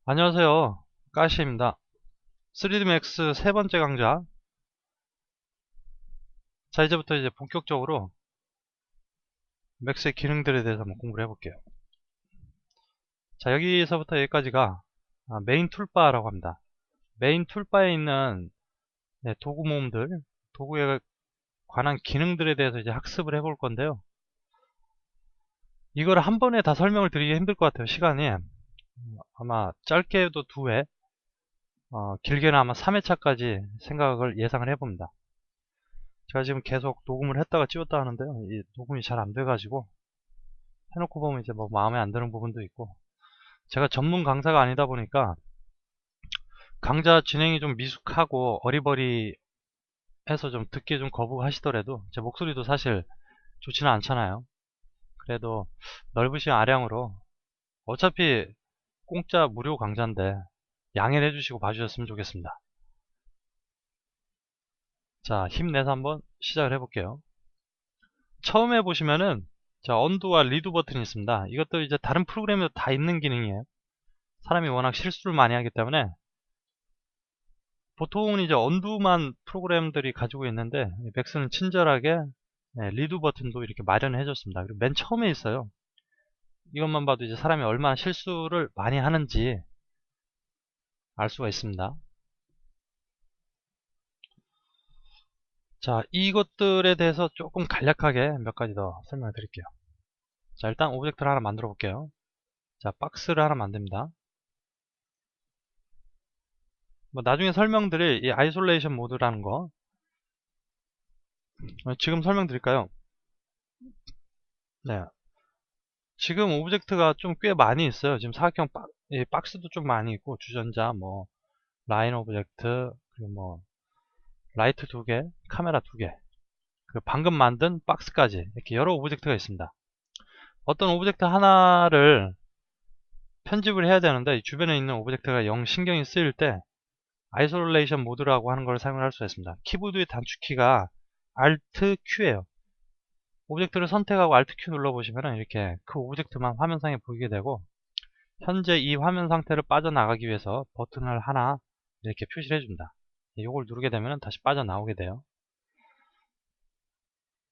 안녕하세요. 까시입니다. 3D 맥스 세 번째 강좌. 자, 이제부터 이제 본격적으로 맥스의 기능들에 대해서 한번 공부를 해볼게요. 자, 여기서부터 여기까지가 메인 툴바라고 합니다. 메인 툴바에 있는 도구 모음들, 도구에 관한 기능들에 대해서 이제 학습을 해볼 건데요. 이걸 한 번에 다 설명을 드리기 힘들 것 같아요. 시간이 아마 짧게도 2회, 길게는 아마 3회차까지 생각을 예상을 해봅니다. 제가 지금 계속 녹음을 했다가 찍었다 하는데요. 이 녹음이 잘 안 돼가지고 해놓고 보면 이제 뭐 마음에 안 드는 부분도 있고, 제가 전문 강사가 아니다 보니까 강좌 진행이 좀 미숙하고 어리버리해서 좀 듣기 좀 거부하시더라도 제 목소리도 사실 좋지는 않잖아요. 그래도 넓으신 아량으로 어차피 공짜 무료 강좌인데 양해를 해주시고 봐주셨으면 좋겠습니다. 자, 힘내서 한번 시작을 해볼게요. 처음에 보시면은 자, 언두와 리두 버튼이 있습니다. 이것도 이제 다른 프로그램에도 다 있는 기능이에요. 사람이 워낙 실수를 많이 하기 때문에 보통은 이제 언두만 프로그램들이 가지고 있는데, 맥스는 친절하게 리두 버튼도 이렇게 마련해 줬습니다. 그리고 맨 처음에 있어요. 이것만 봐도 이제 사람이 얼마나 실수를 많이 하는지 알 수가 있습니다. 자, 이것들에 대해서 조금 간략하게 몇 가지 더 설명을 드릴게요. 자, 일단 오브젝트를 하나 만들어 볼게요. 자, 박스를 하나 만듭니다. 뭐 나중에 설명드릴 이 아이솔레이션 모드라는 거 지금 설명드릴까요? 네, 지금 오브젝트가 좀 꽤 많이 있어요. 지금 사각형 박스도 좀 많이 있고, 주전자, 뭐 라인 오브젝트, 그리고 뭐 라이트 2개, 카메라 2개, 그리고 방금 만든 박스까지 이렇게 여러 오브젝트가 있습니다. 어떤 오브젝트 하나를 편집을 해야 되는데 주변에 있는 오브젝트가 영 신경이 쓰일 때 아이솔레이션 모드라고 하는 걸 사용할 수 있습니다. 키보드의 단축키가 Alt Q예요. 오브젝트를 선택하고 Alt Q 눌러보시면 이렇게 그 오브젝트만 화면상에 보이게 되고, 현재 이 화면 상태를 빠져나가기 위해서 버튼을 하나 이렇게 표시를 해줍니다. 이걸 누르게 되면 다시 빠져나오게 돼요.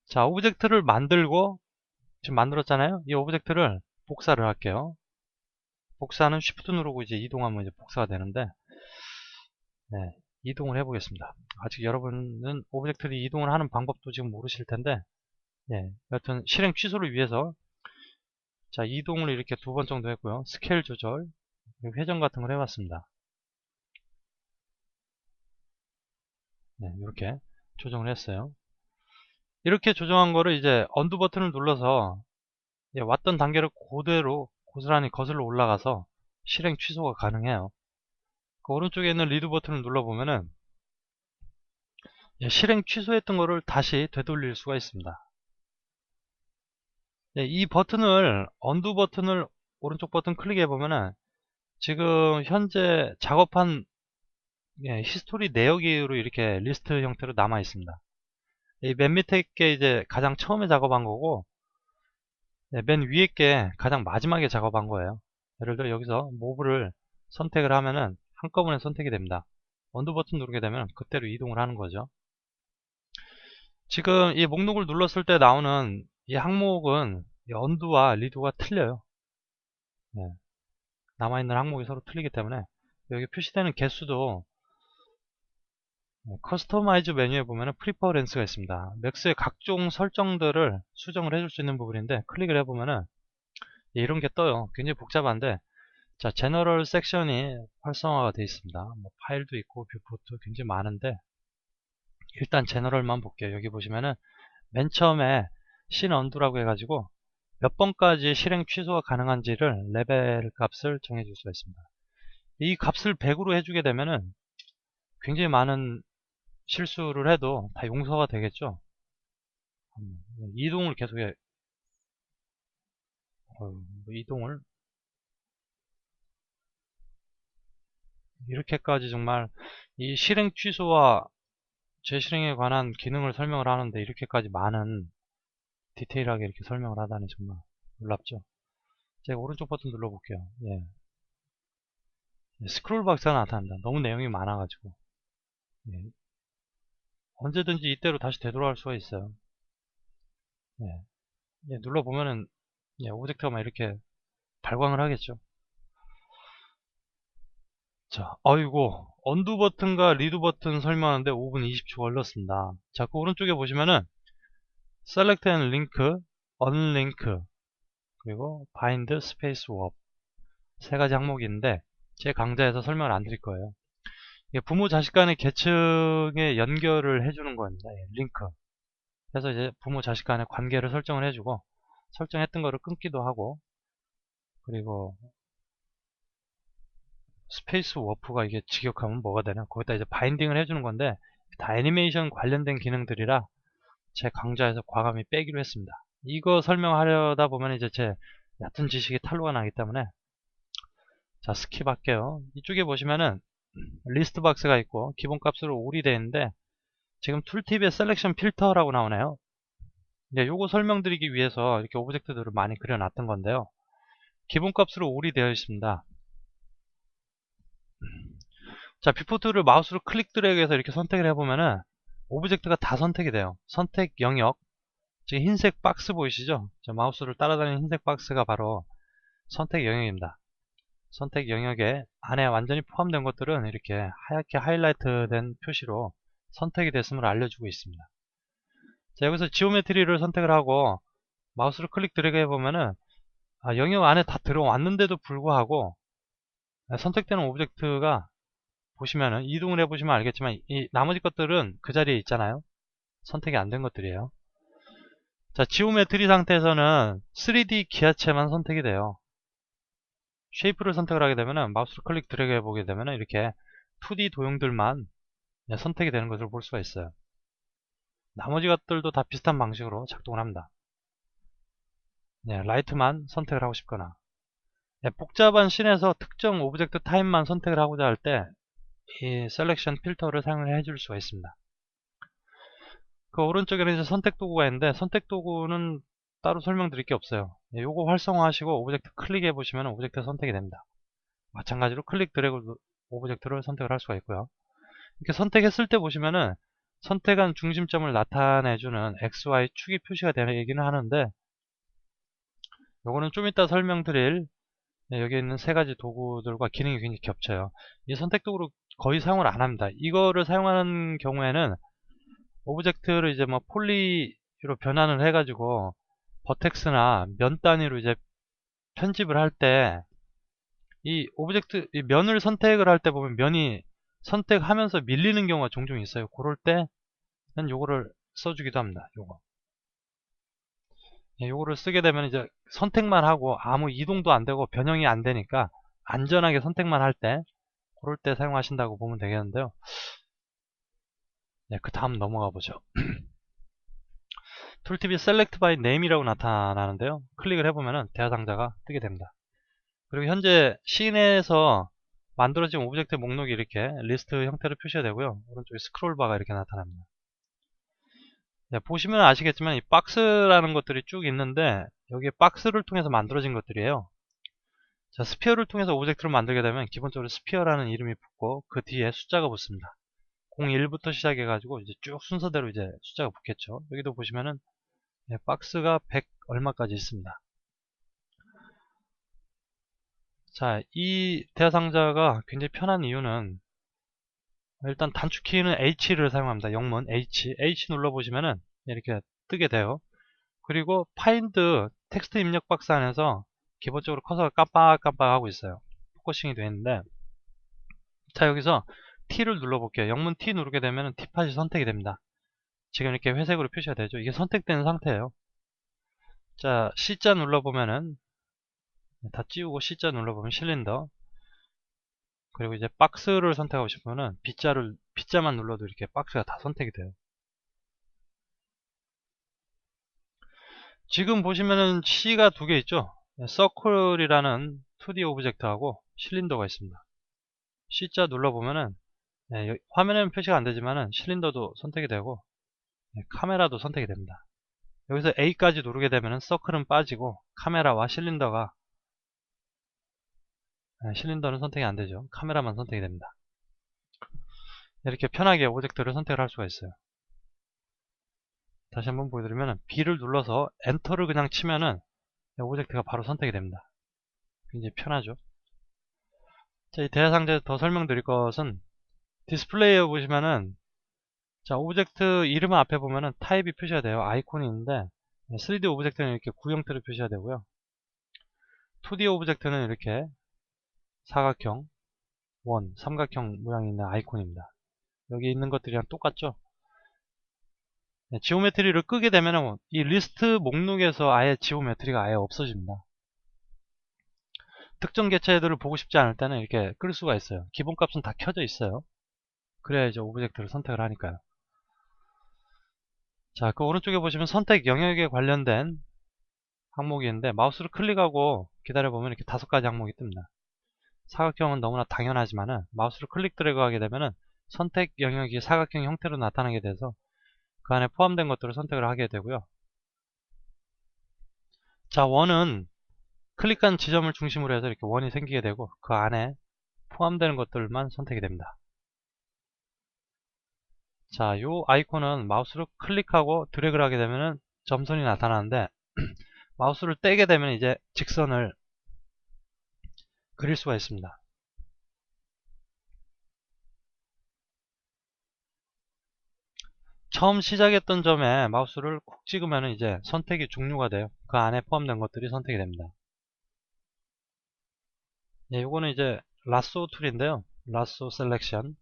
자, 오브젝트를 만들고 지금 만들었잖아요. 이 오브젝트를 복사를 할게요. 복사는 Shift 누르고 이제 이동하면 이제 복사가 되는데, 네, 이동을 해보겠습니다. 아직 여러분은 오브젝트를 이동을 하는 방법도 지금 모르실 텐데, 여하튼 실행 취소를 위해서 자, 이동을 이렇게 2번 정도 했고요. 스케일 조절, 그리고 회전 같은 걸 해봤습니다. 네, 이렇게 조정을 했어요. 이렇게 조정한 거를 이제 언두 버튼을 눌러서 왔던 단계를 그대로 고스란히 거슬러 올라가서 실행 취소가 가능해요. 그 오른쪽에 있는 리드 버튼을 눌러보면은 실행 취소했던 거를 다시 되돌릴 수가 있습니다. 이 버튼을 언두 버튼을 오른쪽 버튼 클릭해 보면은 지금 현재 작업한 히스토리 내역으로 이렇게 리스트 형태로 남아 있습니다. 이 맨 밑에 게 이제 가장 처음에 작업한 거고, 맨 위에 게 가장 마지막에 작업한 거예요. 예를 들어 여기서 모브를 선택을 하면은 한꺼번에 선택이 됩니다. 언두 버튼 누르게 되면 그때로 이동을 하는 거죠. 지금 이 목록을 눌렀을 때 나오는 이 항목은 이 언두와 리두가 틀려요. 남아있는 항목이 서로 틀리기 때문에 여기 표시되는 개수도 커스터마이즈 메뉴에 보면 프리퍼런스가 있습니다. 맥스의 각종 설정들을 수정을 해줄 수 있는 부분인데, 클릭을 해보면은 이런 게 떠요. 굉장히 복잡한데, 자, 제너럴 섹션이 활성화가 되어 있습니다. 뭐 파일도 있고 뷰포트 굉장히 많은데, 일단 제너럴만 볼게요. 여기 보시면은 맨 처음에 신 언두라고 해가지고 몇 번까지 실행 취소가 가능한지를 레벨 값을 정해줄 수가 있습니다. 이 값을 100으로 해주게 되면은 굉장히 많은 실수를 해도 다 용서가 되겠죠. 이동을 계속해. 이동을 이렇게까지 정말 이 실행 취소와 재실행에 관한 기능을 설명을 하는데 이렇게까지 많은 디테일하게 이렇게 설명을 하다니 정말 놀랍죠. 제가 오른쪽 버튼 눌러볼게요. 스크롤 박스가 나타납니다. 너무 내용이 많아가지고. 예, 언제든지 이때로 다시 되돌아갈 수가 있어요. 예, 예, 눌러보면은 예, 오브젝트가 막 이렇게 발광을 하겠죠. 자, 아이고, 언두 버튼과 리드 버튼 설명하는데 5분 20초 걸렸습니다. 자, 그 오른쪽에 보시면은 Select and Link, Unlink, 그리고 Bind, Space, Warp 세 가지 항목인데 제 강좌에서 설명을 안 드릴 거예요. 이게 부모 자식 간의 계층의 연결을 해주는 겁니다. 예, 링크. 그래서 이제 부모 자식 간의 관계를 설정을 해주고 설정했던 거를 끊기도 하고, 그리고 스페이스 워프가 이게 직역하면 뭐가 되나, 거기다 이제 바인딩을 해주는 건데 다 애니메이션 관련된 기능들이라 제 강좌에서 과감히 빼기로 했습니다. 이거 설명하려다 보면 이제 제 얕은 지식이 탄로가 나기 때문에 자, 스킵할게요. 이쪽에 보시면은 리스트 박스가 있고 기본 값으로 올이 되어 있는데 지금 툴팁에 셀렉션 필터라고 나오네요. 이제 요거 설명드리기 위해서 이렇게 오브젝트들을 많이 그려놨던 건데요. 기본 값으로 올이 되어 있습니다. 자, 뷰포 툴을 마우스로 클릭 드래그해서 이렇게 선택을 해보면은 오브젝트가 다 선택이 돼요. 선택 영역, 지금 흰색 박스 보이시죠? 저 마우스를 따라다니는 흰색 박스가 바로 선택 영역입니다. 선택 영역에 안에 완전히 포함된 것들은 이렇게 하얗게 하이라이트 된 표시로 선택이 됐음을 알려주고 있습니다. 자, 여기서 지오메트리를 선택을 하고 마우스를 클릭 드래그 해보면은 영역 안에 다 들어왔는데도 불구하고 선택되는 오브젝트가 보시면은 이동을 해보시면 알겠지만 이 나머지 것들은 그 자리에 있잖아요. 선택이 안 된 것들이에요. 자, 지오메트리 상태에서는 3D 기하체만 선택이 돼요. 쉐이프를 선택을 하게 되면은 마우스를 클릭 드래그 해보게 되면은 이렇게 2D 도형들만 선택이 되는 것을 볼 수가 있어요. 나머지 것들도 다 비슷한 방식으로 작동을 합니다. 라이트만 선택을 하고 싶거나 복잡한 씬에서 특정 오브젝트 타입만 선택을 하고자 할 때 이 셀렉션 필터를 사용을 해줄 수가 있습니다. 그 오른쪽에는 이제 선택 도구가 있는데 선택 도구는 따로 설명드릴 게 없어요. 요거 활성화하시고 오브젝트 클릭해 보시면 오브젝트 선택이 됩니다. 마찬가지로 클릭 드래그 오브젝트를 선택을 할 수가 있고요. 이렇게 선택했을 때 보시면은 선택한 중심점을 나타내주는 XY 축이 표시가 되기는 하는데 요거는 좀 이따 설명드릴 여기 있는 세 가지 도구들과 기능이 굉장히 겹쳐요. 이 선택 도구를 거의 사용을 안 합니다. 이거를 사용하는 경우에는 오브젝트를 이제 뭐 폴리로 변환을 해가지고 버텍스나 면 단위로 이제 편집을 할 때 이 오브젝트 이 면을 선택을 할 때 보면 면이 선택하면서 밀리는 경우가 종종 있어요. 그럴 때는 요거를 써주기도 합니다. 요거를 쓰게 되면 이제 선택만 하고 아무 이동도 안 되고 변형이 안 되니까 안전하게 선택만 할 때 그럴 때 사용하신다고 보면 되겠는데요. 그 다음 넘어가 보죠. 툴팁이 Select by Name이라고 나타나는데요. 클릭을 해보면 대화상자가 뜨게 됩니다. 그리고 현재 씬에서 만들어진 오브젝트 목록이 이렇게 리스트 형태로 표시가 되고요. 오른쪽에 스크롤바가 이렇게 나타납니다. 보시면 아시겠지만 이 박스라는 것들이 쭉 있는데 여기에 박스를 통해서 만들어진 것들이에요. 자, 스피어를 통해서 오브젝트를 만들게 되면 기본적으로 스피어라는 이름이 붙고 그 뒤에 숫자가 붙습니다. 01부터 시작해 가지고 이제 쭉 순서대로 이제 숫자가 붙겠죠. 여기도 보시면은 박스가 100 얼마까지 있습니다. 자, 이 대상자가 굉장히 편한 이유는 일단 단축키는 H를 사용합니다. 영문 H 눌러보시면은 이렇게 뜨게 돼요. 그리고 Find 텍스트 입력 박스 안에서 기본적으로 커서가 깜빡깜빡 하고 있어요. 포커싱이 되어 있는데 자, 여기서 T를 눌러볼게요. 영문 T 누르게 되면 T팟이 선택이 됩니다. 지금 이렇게 회색으로 표시가 되죠. 이게 선택된 상태예요. 자, C자 눌러보면은 다 지우고 C자 눌러보면 실린더, 그리고 이제 박스를 선택하고 싶으면은 B자만 눌러도 이렇게 박스가 다 선택이 돼요. 지금 보시면은 C가 두 개 있죠. 서클이라는 2D 오브젝트하고 실린더가 있습니다. C자 눌러보면은 화면에는 표시가 안 되지만은 실린더도 선택이 되고 카메라도 선택이 됩니다. 여기서 A까지 누르게 되면은 서클은 빠지고 카메라와 실린더가 실린더는 선택이 안되죠. 카메라만 선택이 됩니다. 이렇게 편하게 오브젝트를 선택을 할 수가 있어요. 다시 한번 보여드리면 B를 눌러서 엔터를 그냥 치면은 오브젝트가 바로 선택이 됩니다. 굉장히 편하죠. 자, 이 대화상자에서 더 설명드릴 것은 디스플레이에 보시면은 자, 오브젝트 이름 앞에 보면은 타입이 표시가 돼요. 아이콘이 있는데 3D 오브젝트는 이렇게 구형태로 표시가 되고요. 2D 오브젝트는 이렇게 사각형, 원, 삼각형 모양이 있는 아이콘입니다. 여기 있는 것들이랑 똑같죠? 지오메트리를 끄게 되면 이 리스트 목록에서 아예 지오메트리가 아예 없어집니다. 특정 개체들을 보고 싶지 않을 때는 이렇게 끌 수가 있어요. 기본값은 다 켜져 있어요. 그래야 이제 오브젝트를 선택을 하니까요. 자, 그 오른쪽에 보시면 선택 영역에 관련된 항목이 있는데 마우스를 클릭하고 기다려보면 이렇게 5가지 항목이 뜹니다. 사각형은 너무나 당연하지만은 마우스를 클릭 드래그 하게 되면은 선택 영역이 사각형 형태로 나타나게 돼서 그 안에 포함된 것들을 선택을 하게 되고요. 자, 원은 클릭한 지점을 중심으로 해서 이렇게 원이 생기게 되고 그 안에 포함되는 것들만 선택이 됩니다. 자, 요 아이콘은 마우스를 클릭하고 드래그를 하게 되면은 점선이 나타나는데 마우스를 떼게 되면 이제 직선을 그릴 수가 있습니다. 처음 시작했던 점에 마우스를 콕 찍으면 이제 선택이 종료가 돼요. 그 안에 포함된 것들이 선택이 됩니다. 예, 요거는 이제 라쏘 툴인데요. 라쏘 셀렉션.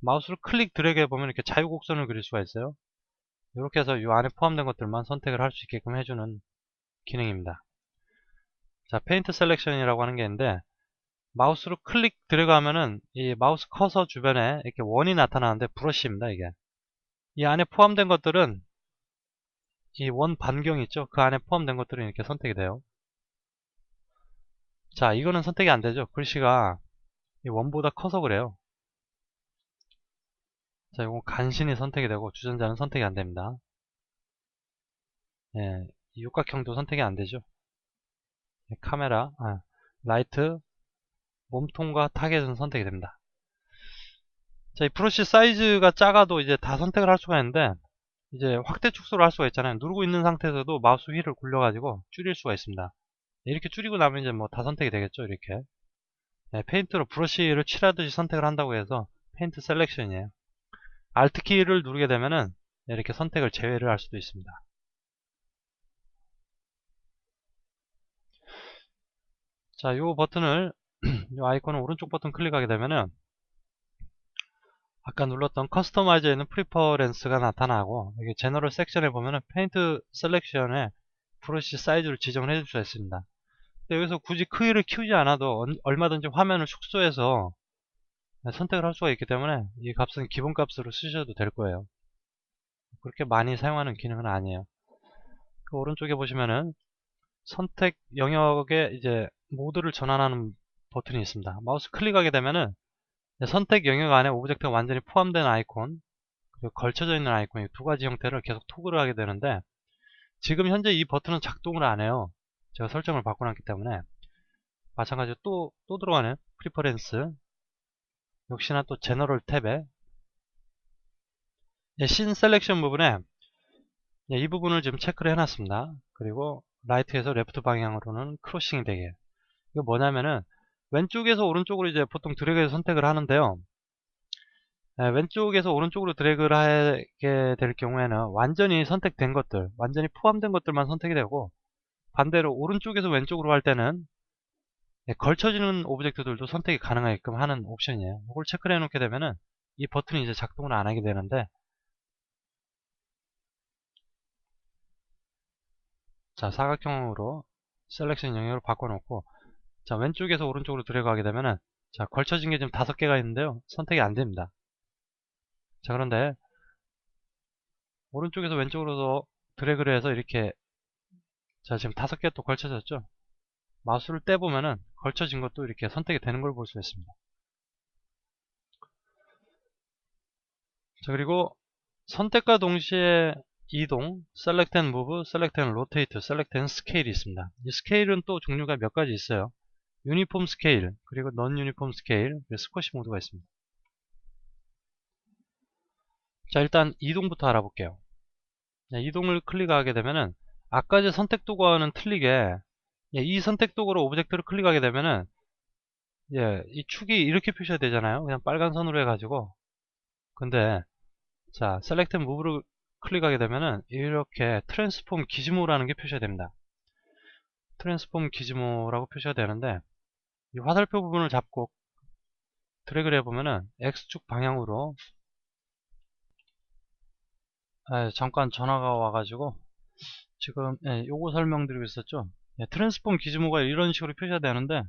마우스를 클릭 드래그 해보면 이렇게 자유곡선을 그릴 수가 있어요. 이렇게 해서 이 안에 포함된 것들만 선택을 할 수 있게끔 해주는 기능입니다. 자, 페인트 셀렉션이라고 하는 게 있는데 마우스로 클릭 드래그 하면은 이 마우스 커서 주변에 이렇게 원이 나타나는데 브러쉬입니다. 이게 이 안에 포함된 것들은 이 원 반경 있죠. 그 안에 포함된 것들은 이렇게 선택이 돼요. 자, 이거는 선택이 안 되죠. 글씨가 이 원보다 커서 그래요. 자, 이건 간신히 선택이 되고 주전자는 선택이 안 됩니다. 예, 이 육각형도 선택이 안 되죠. 카메라, 라이트, 몸통과 타겟은 선택이 됩니다. 자, 이 브러쉬 사이즈가 작아도 이제 다 선택을 할 수가 있는데 이제 확대 축소를 할 수가 있잖아요. 누르고 있는 상태에서도 마우스 휠을 굴려가지고 줄일 수가 있습니다. 이렇게 줄이고 나면 이제 뭐 다 선택이 되겠죠. 이렇게 페인트로 브러쉬를 칠하듯이 선택을 한다고 해서 페인트 셀렉션이에요. Alt 키를 누르게 되면은 이렇게 선택을 제외를 할 수도 있습니다. 자, 요 버튼을 요 아이콘을 오른쪽 버튼 클릭하게 되면은 아까 눌렀던 커스터마이저에 있는 프리퍼런스가 나타나고 여기 제너럴 섹션에 보면은 페인트 셀렉션에 브러쉬 사이즈를 지정을 해줄 수 있습니다. 근데 여기서 굳이 크기를 키우지 않아도 얼마든지 화면을 축소해서 선택을 할 수가 있기 때문에 이 값은 기본 값으로 쓰셔도 될 거예요. 그렇게 많이 사용하는 기능은 아니에요. 그 오른쪽에 보시면은 선택 영역에 이제 모드를 전환하는 버튼이 있습니다. 마우스 클릭하게 되면은 선택 영역 안에 오브젝트가 완전히 포함된 아이콘 그리고 걸쳐져 있는 아이콘 이 두 가지 형태를 계속 토글을 하게 되는데 지금 현재 이 버튼은 작동을 안 해요. 제가 설정을 바꿔놨기 때문에 마찬가지로 또 들어가는 프리퍼런스 역시나 또 제너럴 탭에 신 셀렉션 부분에 이 부분을 지금 체크를 해놨습니다. 그리고 라이트에서 레프트 방향으로는 크로싱이 되게 이거 뭐냐면은 왼쪽에서 오른쪽으로 이제 보통 드래그해서 선택을 하는데요. 왼쪽에서 오른쪽으로 드래그를 하게 될 경우에는 완전히 선택된 것들, 완전히 포함된 것들만 선택이 되고 반대로 오른쪽에서 왼쪽으로 할 때는 걸쳐지는 오브젝트들도 선택이 가능하게끔 하는 옵션이에요. 이걸 체크를 해놓게 되면은 이 버튼이 이제 작동을 안 하게 되는데 자, 사각형으로 셀렉션 영역을 바꿔놓고 자, 왼쪽에서 오른쪽으로 드래그 하게 되면은 자, 걸쳐진 게 지금 5개가 있는데요. 선택이 안 됩니다. 자, 그런데 오른쪽에서 왼쪽으로 드래그를 해서 이렇게 자, 지금 5개 또 걸쳐졌죠. 마우스를 떼보면은 걸쳐진 것도 이렇게 선택이 되는 걸 볼 수 있습니다. 자, 그리고 선택과 동시에 이동, Select and Move, Select and Rotate, Select and Scale이 있습니다. 이 스케일은 또 종류가 몇 가지 있어요. 유니폼 스케일, 그리고 넌 유니폼 스케일, 스쿼시 모드가 있습니다. 자, 일단 이동부터 알아볼게요. 자, 이동을 클릭하게 되면은 아까 제 선택 도구와는 틀리게 이 선택 도구로 오브젝트를 클릭하게 되면은 이 축이 이렇게 표시가 되잖아요. 그냥 빨간 선으로 해가지고. 근데 자, 셀렉트 무브를 클릭하게 되면은 이렇게 트랜스폼 기즈모라는 게 표시가 됩니다. 트랜스폼 기즈모라고 표시가 되는데 이 화살표 부분을 잡고 드래그를 해보면은 X축 방향으로 잠깐 전화가 와가지고 지금 요거 설명드리고 있었죠. 트랜스폼 기즈모가 이런 식으로 표시가 되는데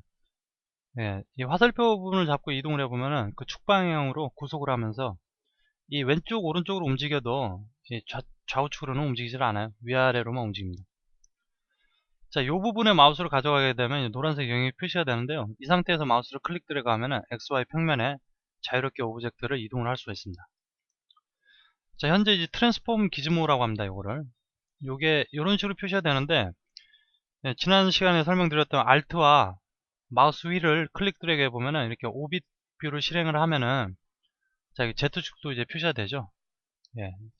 이 화살표 부분을 잡고 이동을 해보면은 그 축 방향으로 구속을 하면서 이 왼쪽 오른쪽으로 움직여도 이 좌우측으로는 움직이질 않아요. 위아래로만 움직입니다. 자, 이 부분에 마우스를 가져가게 되면 노란색 영역이 표시가 되는데요. 이 상태에서 마우스를 클릭 드래그 하면은 XY 평면에 자유롭게 오브젝트를 이동을 할 수가 있습니다. 자, 현재 이제 트랜스폼 기즈모라고 합니다. 요거를. 요게 이런 식으로 표시가 되는데 지난 시간에 설명드렸던 Alt와 마우스 휠을 클릭 드래그 해보면은 이렇게 오빗 뷰를 실행을 하면은 자, Z축도 이제 표시가 되죠.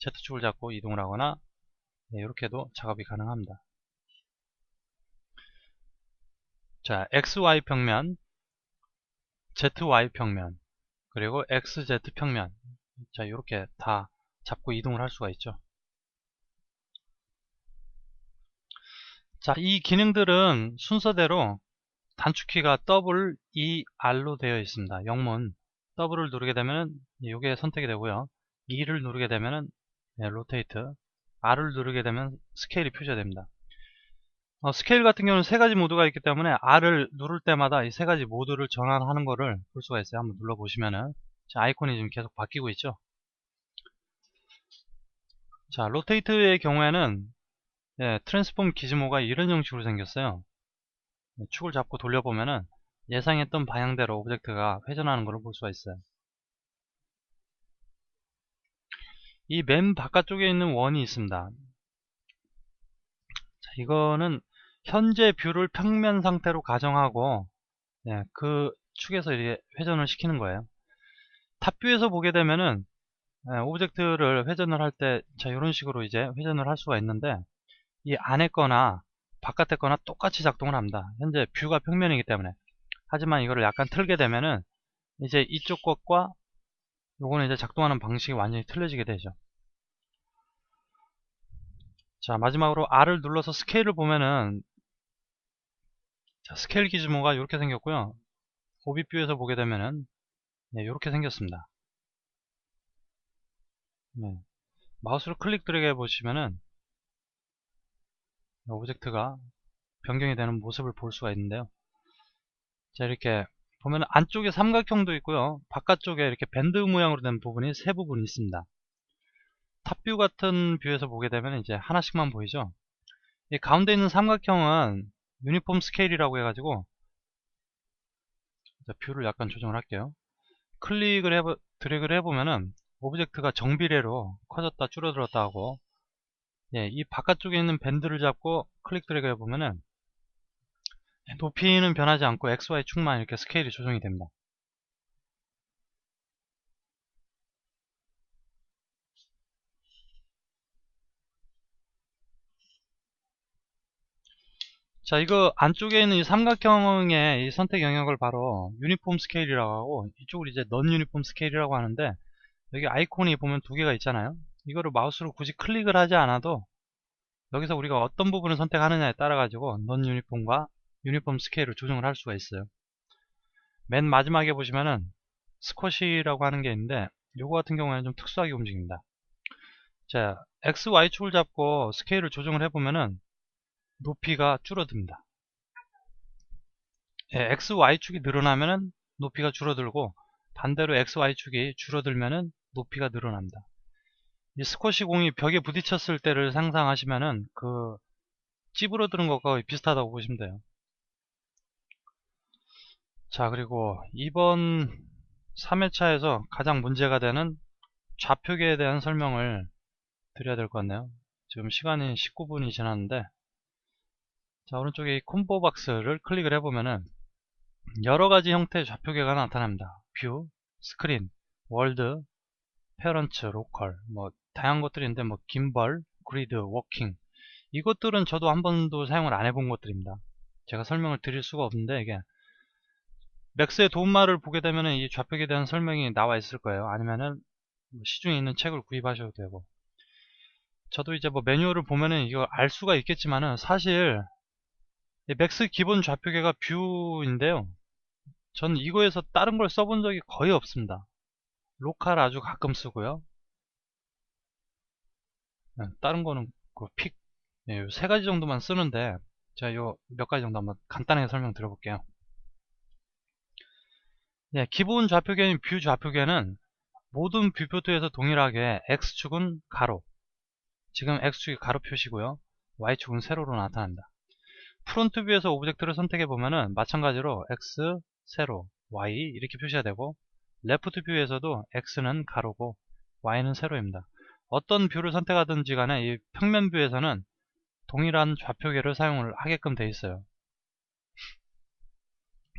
Z축을 잡고 이동을 하거나 이렇게도 작업이 가능합니다. 자, XY 평면, ZY 평면, 그리고 XZ 평면. 자, 이렇게 다 잡고 이동을 할 수가 있죠. 자, 이 기능들은 순서대로 단축키가 WER로 되어 있습니다. 영문 W를 누르게 되면 이게 선택이 되고요. E를 누르게 되면 로테이트, R을 누르게 되면 스케일이 표시가 됩니다. 스케일 같은 경우는 세 가지 모드가 있기 때문에 R을 누를 때마다 이 세 가지 모드를 전환하는 거를 볼 수가 있어요. 한번 눌러보시면은 아이콘이 지금 계속 바뀌고 있죠. 자, 로테이트의 경우에는 트랜스폼 기즈모가 이런 형식으로 생겼어요. 축을 잡고 돌려보면은 예상했던 방향대로 오브젝트가 회전하는 것을 볼 수가 있어요. 이 맨 바깥쪽에 있는 원이 있습니다. 자, 이거는 현재 뷰를 평면 상태로 가정하고 그 축에서 이렇게 회전을 시키는 거예요. 탑뷰에서 보게 되면은 오브젝트를 회전을 할 때 자, 이런 식으로 이제 회전을 할 수가 있는데 이 안에 거나 바깥에 거나 똑같이 작동을 합니다. 현재 뷰가 평면이기 때문에. 하지만 이거를 약간 틀게 되면은 이제 이쪽 것과 요거는 이제 작동하는 방식이 완전히 틀려지게 되죠. 자, 마지막으로 R을 눌러서 스케일을 보면은 자, 스케일 기즈모가 이렇게 생겼고요. 오비뷰에서 보게 되면은 이렇게 생겼습니다. 마우스를 클릭 드래그 해보시면은 오브젝트가 변경이 되는 모습을 볼 수가 있는데요. 자, 이렇게 보면 안쪽에 삼각형도 있고요. 바깥쪽에 이렇게 밴드 모양으로 된 부분이 세 부분이 있습니다. 탑뷰 같은 뷰에서 보게 되면 이제 하나씩만 보이죠. 이 가운데 있는 삼각형은 유니폼 스케일이라고 해가지고 뷰를 약간 조정을 할게요. 드래그를 해보면은 오브젝트가 정비례로 커졌다 줄어들었다 하고 이 바깥쪽에 있는 밴드를 잡고 클릭 드래그 해보면은 높이는 변하지 않고 XY 축만 이렇게 스케일이 조정이 됩니다. 자, 이거 안쪽에 있는 이 삼각형의 이 선택 영역을 바로 유니폼 스케일이라고 하고 이쪽을 이제 넌 유니폼 스케일이라고 하는데 여기 아이콘이 보면 두 개가 있잖아요. 이거를 마우스로 굳이 클릭을 하지 않아도 여기서 우리가 어떤 부분을 선택하느냐에 따라 가지고 넌 유니폼과 유니폼 스케일을 조정을 할 수가 있어요. 맨 마지막에 보시면은 스쿼시라고 하는 게 있는데 요거 같은 경우에는 좀 특수하게 움직입니다. 자, XY축을 잡고 스케일을 조정을 해보면은 높이가 줄어듭니다. XY축이 늘어나면은 높이가 줄어들고 반대로 XY축이 줄어들면은 높이가 늘어납니다. 이 스쿼시 공이 벽에 부딪혔을 때를 상상하시면은 그 찌부러드는 것과 비슷하다고 보시면 돼요. 자, 그리고 이번 3회차에서 가장 문제가 되는 좌표계에 대한 설명을 드려야 될 것 같네요. 지금 시간이 19분이 지났는데 자, 오른쪽에 이 콤보 박스를 클릭을 해보면은 여러가지 형태의 좌표계가 나타납니다. 뷰, 스크린, 월드, 페런츠, 로컬, 뭐 다양한 것들인데 뭐 김벌, 그리드, 워킹, 이것들은 저도 한 번도 사용을 안 해본 것들입니다. 제가 설명을 드릴 수가 없는데, 이게 맥스의 도움말을 보게 되면 이 좌표계에 대한 설명이 나와 있을 거예요. 아니면은 시중에 있는 책을 구입하셔도 되고, 저도 이제 뭐 매뉴얼을 보면은 이걸 알 수가 있겠지만은 사실 이 맥스 기본 좌표계가 뷰인데요, 전 이거에서 다른 걸 써본 적이 거의 없습니다. 로컬 아주 가끔 쓰고요. 다른 거는 그 픽, 세 가지 정도만 쓰는데, 제가 요 몇 가지 정도 한번 간단하게 설명 드려볼게요. 기본 좌표계인 뷰 좌표계는 모든 뷰포트에서 동일하게 X축은 가로, 지금 X축이 가로 표시고요, Y축은 세로로 나타납니다. 프론트 뷰에서 오브젝트를 선택해 보면은 마찬가지로 X, 세로, Y 이렇게 표시가 되고, 레프트 뷰에서도 X는 가로고 Y는 세로입니다. 어떤 뷰를 선택하든지 간에 이 평면 뷰에서는 동일한 좌표계를 사용을 하게끔 되어 있어요.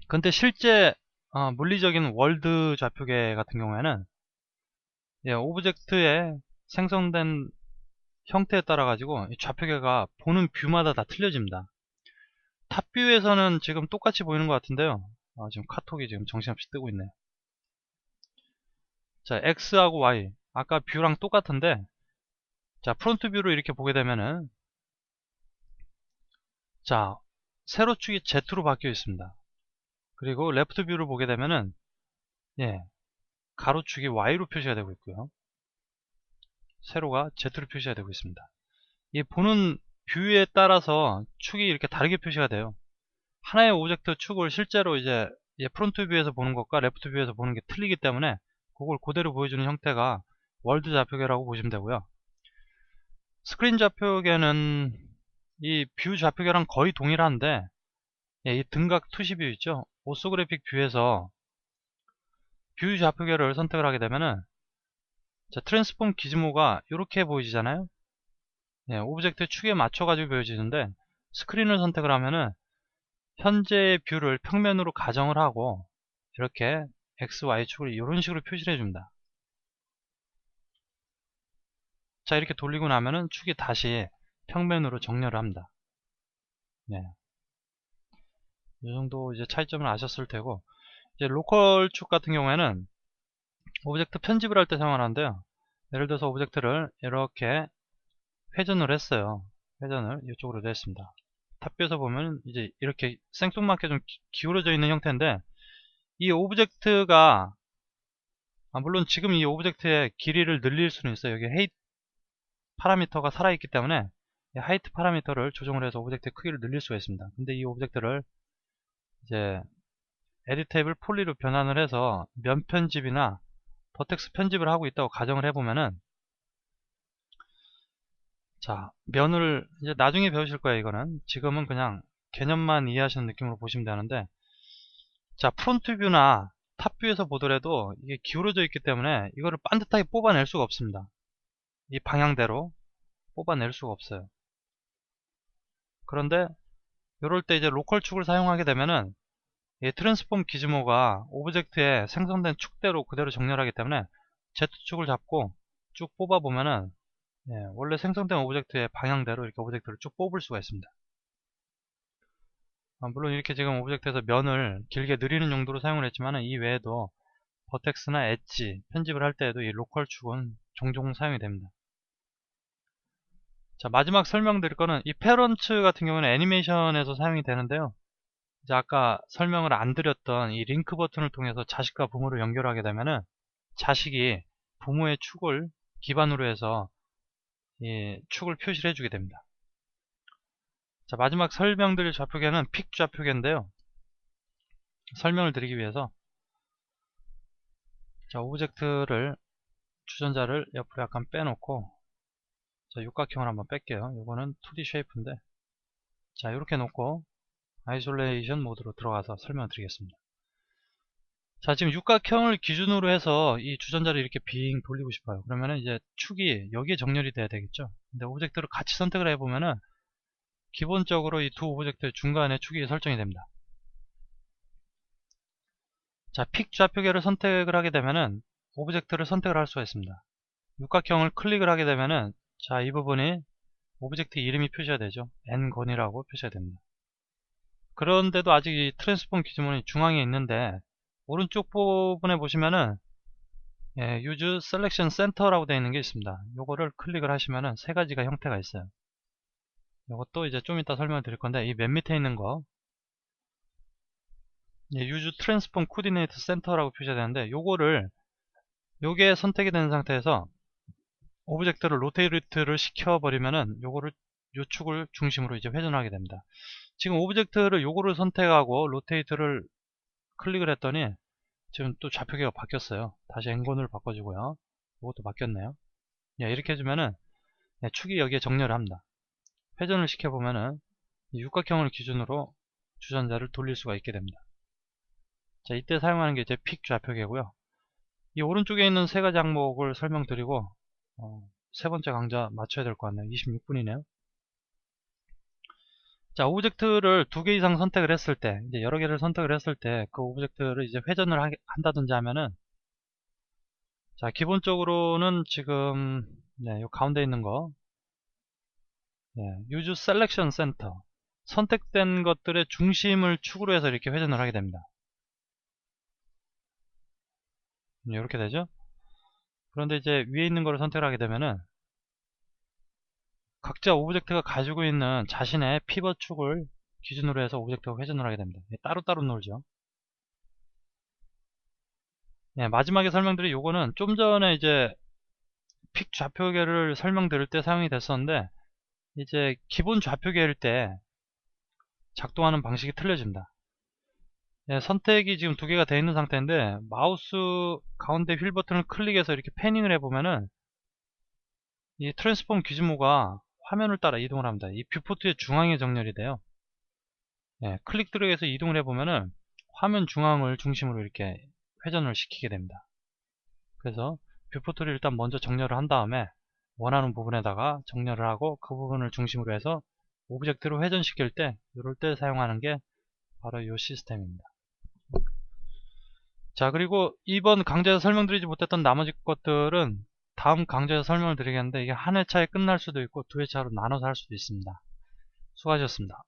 근데 실제 물리적인 월드 좌표계 같은 경우에는 오브젝트의 생성된 형태에 따라 가지고 좌표계가 보는 뷰마다 다 틀려집니다. 탑뷰에서는 지금 똑같이 보이는 것 같은데요. 지금 카톡이 지금 정신없이 뜨고 있네요. 자, X하고 Y 아까 뷰랑 똑같은데, 자 프론트 뷰로 이렇게 보게 되면은, 자 세로축이 Z로 바뀌어 있습니다. 그리고 레프트 뷰를 보게 되면은 가로축이 Y로 표시가 되고 있고요, 세로가 Z로 표시가 되고 있습니다. 이 보는 뷰에 따라서 축이 이렇게 다르게 표시가 돼요. 하나의 오브젝트 축을 실제로 이제 프론트 뷰에서 보는 것과 레프트 뷰에서 보는 게 틀리기 때문에 그걸 그대로 보여주는 형태가 월드 좌표계라고 보시면 되고요. 스크린 좌표계는 이 뷰 좌표계랑 거의 동일한데, 이 등각 투시 뷰 있죠, 오소그래픽 뷰에서 뷰 좌표계를 선택을 하게 되면은, 자 트랜스폼 기즈모가 이렇게 보이잖아요. 오브젝트 축에 맞춰 가지고 보여지는데, 스크린을 선택을 하면은 현재의 뷰를 평면으로 가정을 하고 이렇게 X, Y축을 이런 식으로 표시를 해줍니다. 자 이렇게 돌리고 나면은 축이 다시 평면으로 정렬을 합니다. 이 정도 이제 차이점을 아셨을 테고, 이제 로컬 축 같은 경우에는 오브젝트 편집을 할 때 사용하는데요. 예를 들어서 오브젝트를 이렇게 회전을 했어요. 회전을 이쪽으로 했습니다. 탑뷰에서 보면 이제 이렇게 생뚱맞게 좀 기울어져 있는 형태인데, 이 오브젝트가 물론 지금 이 오브젝트의 길이를 늘릴 수는 있어요. 여기 헤이트 파라미터가 살아있기 때문에 이 하이트 파라미터를 조정을 해서 오브젝트의 크기를 늘릴 수가 있습니다. 근데 이 오브젝트를 이제 에디테이블 폴리로 변환을 해서 면 편집이나 버텍스 편집을 하고 있다고 가정을 해보면은, 자 면을 이제 나중에 배우실 거예요. 이거는 지금은 그냥 개념만 이해하시는 느낌으로 보시면 되는데, 자 프론트 뷰나 탑 뷰에서 보더라도 이게 기울어져 있기 때문에 이거를 반듯하게 뽑아낼 수가 없습니다. 이 방향대로 뽑아낼 수가 없어요. 그런데 이럴 때 이제 로컬 축을 사용하게 되면은 이 트랜스폼 기즈모가 오브젝트에 생성된 축대로 그대로 정렬하기 때문에 Z축을 잡고 쭉 뽑아 보면은 원래 생성된 오브젝트의 방향대로 이렇게 오브젝트를 쭉 뽑을 수가 있습니다. 물론 이렇게 지금 오브젝트에서 면을 길게 늘리는 용도로 사용을 했지만, 이 외에도 버텍스나 엣지 편집을 할 때에도 이 로컬 축은 종종 사용이 됩니다. 자 마지막 설명드릴 거는 이 페런츠 같은 경우는 애니메이션에서 사용이 되는데요. 이제 아까 설명을 안 드렸던 이 링크 버튼을 통해서 자식과 부모를 연결하게 되면은 자식이 부모의 축을 기반으로 해서 이 축을 표시를 해주게 됩니다. 자 마지막 설명드릴 좌표계는 픽 좌표계인데요. 설명을 드리기 위해서 자 오브젝트를 주전자를 옆으로 약간 빼놓고, 자 육각형을 한번 뺄게요. 이거는 2D 쉐이프인데, 자 이렇게 놓고 아이솔레이션 모드로 들어가서 설명을 드리겠습니다. 자 지금 육각형을 기준으로 해서 이 주전자를 이렇게 빙 돌리고 싶어요. 그러면은 이제 축이 여기에 정렬이 돼야 되겠죠. 근데 오브젝트를 같이 선택을 해보면은 기본적으로 이 두 오브젝트의 중간에 축이 설정이 됩니다. 자, 픽 좌표계를 선택을 하게 되면은 오브젝트를 선택을 할 수가 있습니다. 육각형을 클릭을 하게 되면은 자, 이 부분이 오브젝트 이름이 표시가 되죠. n건이라고 표시가 됩니다. 그런데도 아직 이 트랜스폼 기준문이 중앙에 있는데 오른쪽 부분에 보시면은 Use Selection Center라고 되어 있는 게 있습니다. 요거를 클릭을 하시면은 세 가지가 형태가 있어요. 요것도 이제 좀 이따 설명을 드릴 건데 이 맨 밑에 있는 거 Use Transform Coordinate Center라고 표시가 되는데 요게 선택이 된 상태에서 오브젝트를 로테이트를 시켜버리면은 요거를 요 축을 중심으로 이제 회전하게 됩니다. 지금 오브젝트를 요거를 선택하고 로테이트를 클릭을 했더니 지금 또 좌표계가 바뀌었어요. 다시 n건으로 바꿔주고요. 이것도 바뀌었네요. 이렇게 해주면은 축이 여기에 정렬을 합니다. 회전을 시켜보면은 육각형을 기준으로 주전자를 돌릴 수가 있게 됩니다. 자, 이때 사용하는 게 이제 픽 좌표계고요. 이 오른쪽에 있는 세 가지 항목을 설명드리고 세 번째 강좌 맞춰야 될 것 같네요. 26분이네요. 자, 오브젝트를 두 개 이상 선택을 했을 때, 이제 여러 개를 선택을 했을 때, 그 오브젝트를 이제 회전을 한다든지 하면은, 자, 기본적으로는 지금, 요 가운데 있는 거, Use Selection Center. 선택된 것들의 중심을 축으로 해서 이렇게 회전을 하게 됩니다. 이렇게 되죠? 그런데 이제 위에 있는 거를 선택을 하게 되면은, 각자 오브젝트가 가지고 있는 자신의 피벗 축을 기준으로 해서 오브젝트가 회전을 하게 됩니다. 따로따로 놀죠. 마지막에 설명드린 요거는 좀 전에 이제 픽 좌표계를 설명드릴 때 사용이 됐었는데 이제 기본 좌표계일 때 작동하는 방식이 틀려집니다. 선택이 지금 두 개가 되어 있는 상태인데 마우스 가운데 휠 버튼을 클릭해서 이렇게 패닝을 해보면은 이 트랜스폼 기준모가 화면을 따라 이동을 합니다. 이 뷰포트의 중앙에 정렬이 돼요. 클릭 드래그해서 이동을 해보면은 화면 중앙을 중심으로 이렇게 회전을 시키게 됩니다. 그래서 뷰포트를 일단 먼저 정렬을 한 다음에 원하는 부분에다가 정렬을 하고 그 부분을 중심으로 해서 오브젝트로 회전시킬 때 이럴 때 사용하는 게 바로 이 시스템입니다. 자, 그리고 이번 강좌에서 설명드리지 못했던 나머지 것들은 다음 강좌에서 설명을 드리겠는데 이게 한 회차에 끝날 수도 있고 두 회차로 나눠서 할 수도 있습니다. 수고하셨습니다.